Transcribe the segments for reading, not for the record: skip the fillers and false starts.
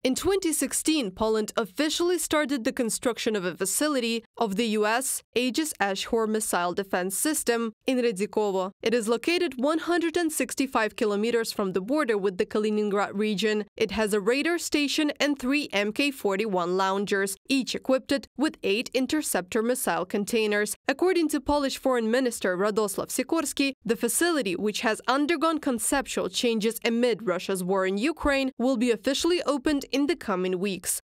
In 2016, Poland officially started the construction of a facility of the US Aegis Ashore missile defense system in Redzikowo. It is located 165 kilometers from the border with the Kaliningrad region. It has a radar station and 3 Mk-41 launchers, each equipped with 8 interceptor missile containers. According to Polish Foreign Minister Radosław Sikorski, the facility, which has undergone conceptual changes amid Russia's war in Ukraine, will be officially opened in the coming weeks.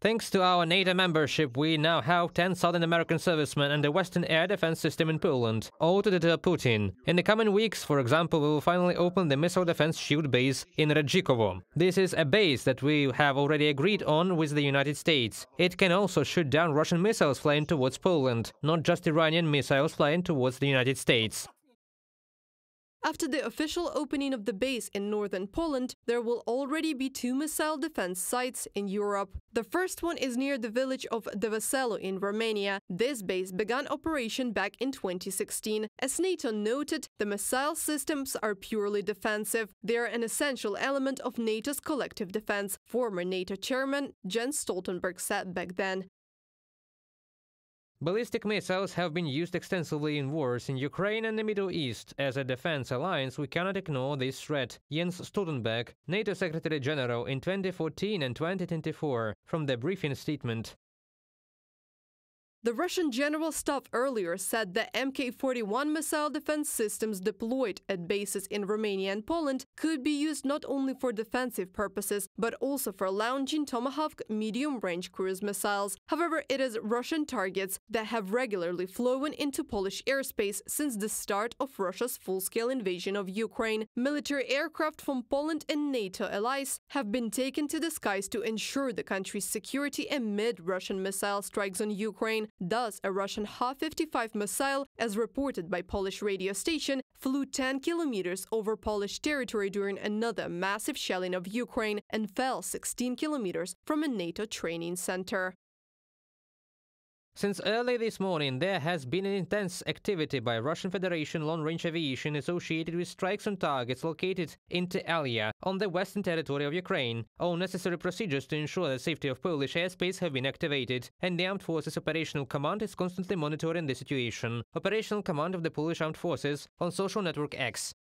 Thanks to our NATO membership, we now have 10 Southern American servicemen and a Western air defense system in Poland, all to deter Putin. In the coming weeks, for example, we will finally open the missile defense shield base in Redzikowo. This is a base that we have already agreed on with the United States. It can also shoot down Russian missiles flying towards Poland, not just Iranian missiles flying towards the United States. After the official opening of the base in northern Poland, there will already be 2 missile defense sites in Europe. The first one is near the village of Deveselu in Romania. This base began operation back in 2016. As NATO noted, the missile systems are purely defensive. They are an essential element of NATO's collective defense, former NATO chairman Jens Stoltenberg said back then. Ballistic missiles have been used extensively in wars in Ukraine and the Middle East. As a defense alliance, we cannot ignore this threat. Jens Stoltenberg, NATO Secretary General in 2014 and 2024, from the briefing statement. The Russian General Staff earlier said that Mk-41 missile defense systems deployed at bases in Romania and Poland could be used not only for defensive purposes, but also for launching Tomahawk medium-range cruise missiles. However, it is Russian targets that have regularly flown into Polish airspace since the start of Russia's full-scale invasion of Ukraine. Military aircraft from Poland and NATO allies have been taken to the skies to ensure the country's security amid Russian missile strikes on Ukraine. Thus, a Russian Ha-55 missile, as reported by Polish radio station, flew 10 kilometers over Polish territory during another massive shelling of Ukraine and fell 16 kilometers from a NATO training center. Since early this morning, there has been an intense activity by Russian Federation long-range aviation associated with strikes on targets located inter alia on the western territory of Ukraine. All necessary procedures to ensure the safety of Polish airspace have been activated, and the Armed Forces Operational Command is constantly monitoring the situation. Operational Command of the Polish Armed Forces on social network X.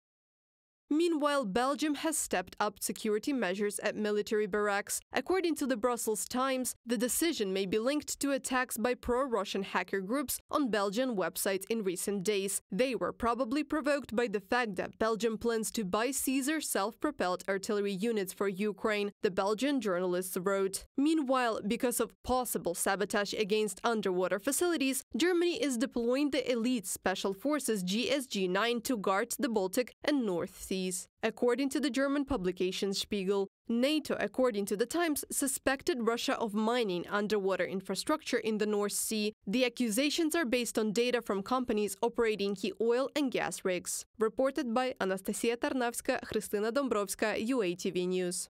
Meanwhile, Belgium has stepped up security measures at military barracks. According to the Brussels Times, the decision may be linked to attacks by pro-Russian hacker groups on Belgian websites in recent days. They were probably provoked by the fact that Belgium plans to buy Caesar self-propelled artillery units for Ukraine, the Belgian journalists wrote. Meanwhile, because of possible sabotage against underwater facilities, Germany is deploying the elite special forces GSG-9 to guard the Baltic and North Sea. According to the German publication Spiegel, NATO, according to the Times, suspected Russia of mining underwater infrastructure in the North Sea. The accusations are based on data from companies operating key oil and gas rigs. Reported by Anastasia Tarnavska, Krystyna Dąbrowska, UATV News.